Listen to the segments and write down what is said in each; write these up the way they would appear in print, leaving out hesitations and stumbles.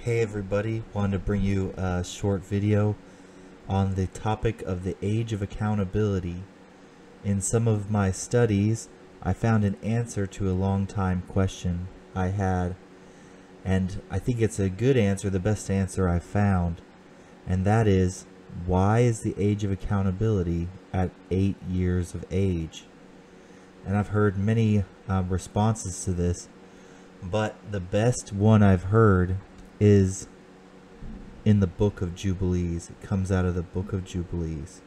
Hey everybody, wanted to bring you a short video on the topic of the age of accountability. In some of my studies, I found an answer to a long time question I had, and I think it's a good answer, the best answer I found, and that is, why is the age of accountability at 8 years of age? And I've heard many responses to this, but the best one I've heard is in the Book of Jubilees. It comes out of the Book of Jubilees.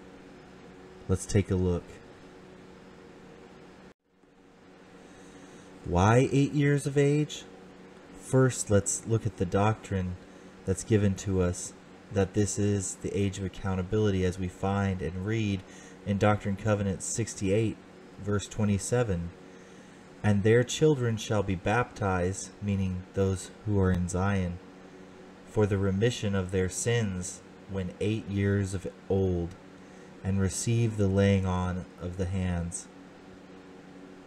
Let's take a look. Why 8 years of age? First, let's look at the doctrine that's given to us, that this is the age of accountability, as we find and read in Doctrine and Covenants 68, verse 27. And their children shall be baptized, meaning those who are in Zion, for the remission of their sins when 8 years of old, and receive the laying on of the hands.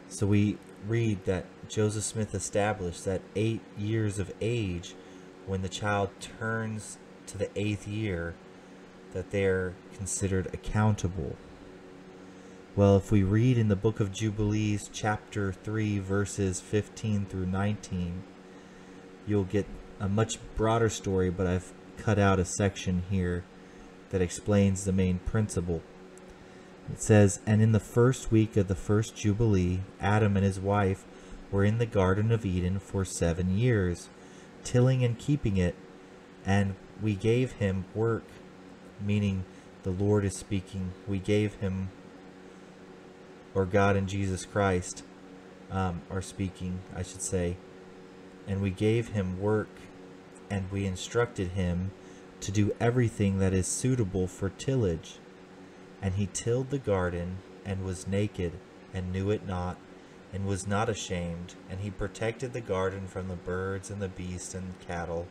So we read that Joseph Smith established that 8 years of age, when the child turns to the 8th year, that they're considered accountable. Well, if we read in the Book of Jubilees, chapter 3, verses 15 through 19, you'll get a much broader story, but I've cut out a section here that explains the main principle. It says, "And in the first week of the first Jubilee, Adam and his wife were in the Garden of Eden for 7 years, tilling and keeping it, and we gave him work," meaning the Lord is speaking. We gave him, or God and Jesus Christ are speaking, I should say. "And we gave him work, and we instructed him to do everything that is suitable for tillage. And he tilled the garden, and was naked, and knew it not, and was not ashamed. And he protected the garden from the birds and the beasts and cattle,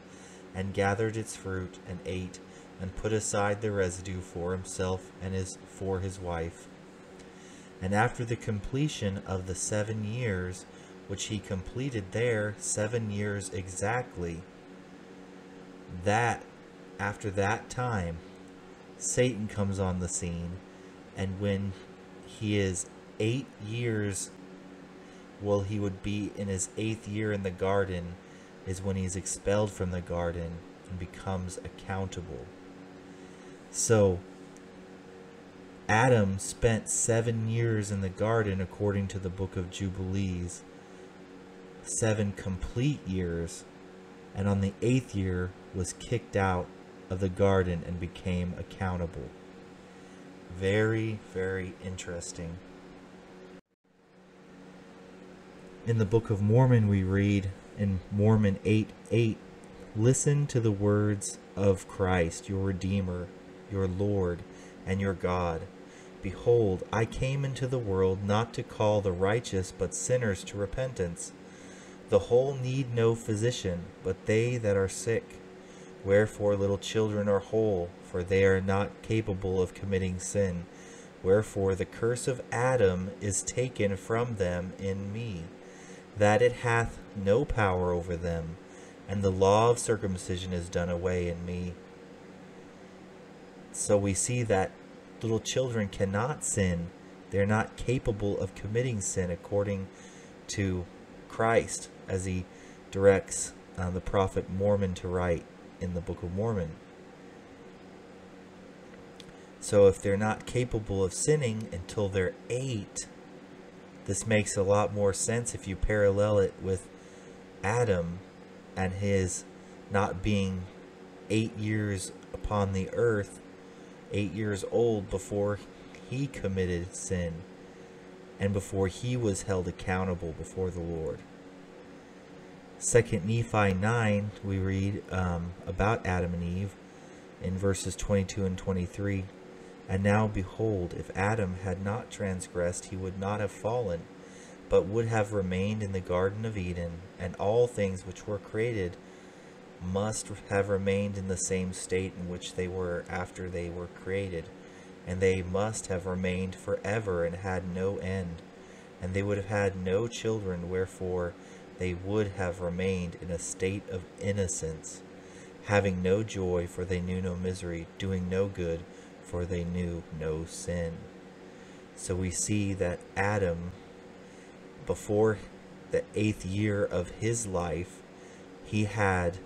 and gathered its fruit, and ate, and put aside the residue for himself and for his wife. And after the completion of the 7 years, which he completed there, 7 years exactly, that after that time Satan comes on the scene, and when he is 8 years, well, he would be in his 8th year in the garden, is when he's expelled from the garden and becomes accountable. So Adam spent 7 years in the garden according to the Book of Jubilees, 7 complete years, and on the 8th year was kicked out of the garden and became accountable. Very, very interesting. In the Book of Mormon, we read in Mormon 8:8, "Listen to the words of Christ, your Redeemer, your Lord, and your God. Behold, I came into the world not to call the righteous, but sinners to repentance. The whole need no physician, but they that are sick. Wherefore little children are whole, for they are not capable of committing sin. Wherefore the curse of Adam is taken from them in me, that it hath no power over them, and the law of circumcision is done away in me." So we see that little children cannot sin. They're not capable of committing sin according to Christ, as he directs the prophet Mormon to write in the Book of Mormon. So if they're not capable of sinning until they're 8, this makes a lot more sense if you parallel it with Adam and his not being 8 years upon the earth, 8 years old before he committed sin and before he was held accountable before the Lord. 2 Nephi 9, we read about Adam and Eve in verses 22 and 23. "And now behold, if Adam had not transgressed, he would not have fallen, but would have remained in the Garden of Eden, and all things which were created must have remained in the same state in which they were after they were created, and they must have remained forever and had no end, and they would have had no children, wherefore they would have remained in a state of innocence, having no joy, for they knew no misery, doing no good, for they knew no sin. So we see that Adam, before the 8th year of his life, he had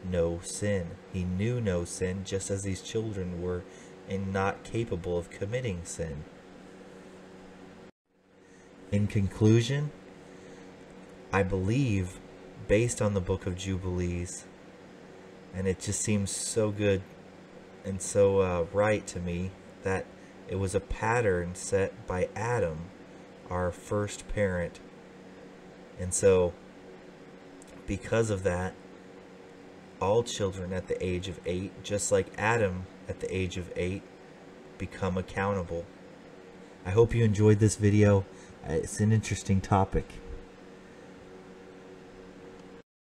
no sin. He knew no sin, just as these children were, and not capable of committing sin. In conclusion, I believe, based on the book of Jubilees, and it just seems so good and so right to me, that it was a pattern set by Adam, our first parent. And so, because of that, all children at the age of 8, just like Adam at the age of 8, become accountable. I hope you enjoyed this video. It's an interesting topic.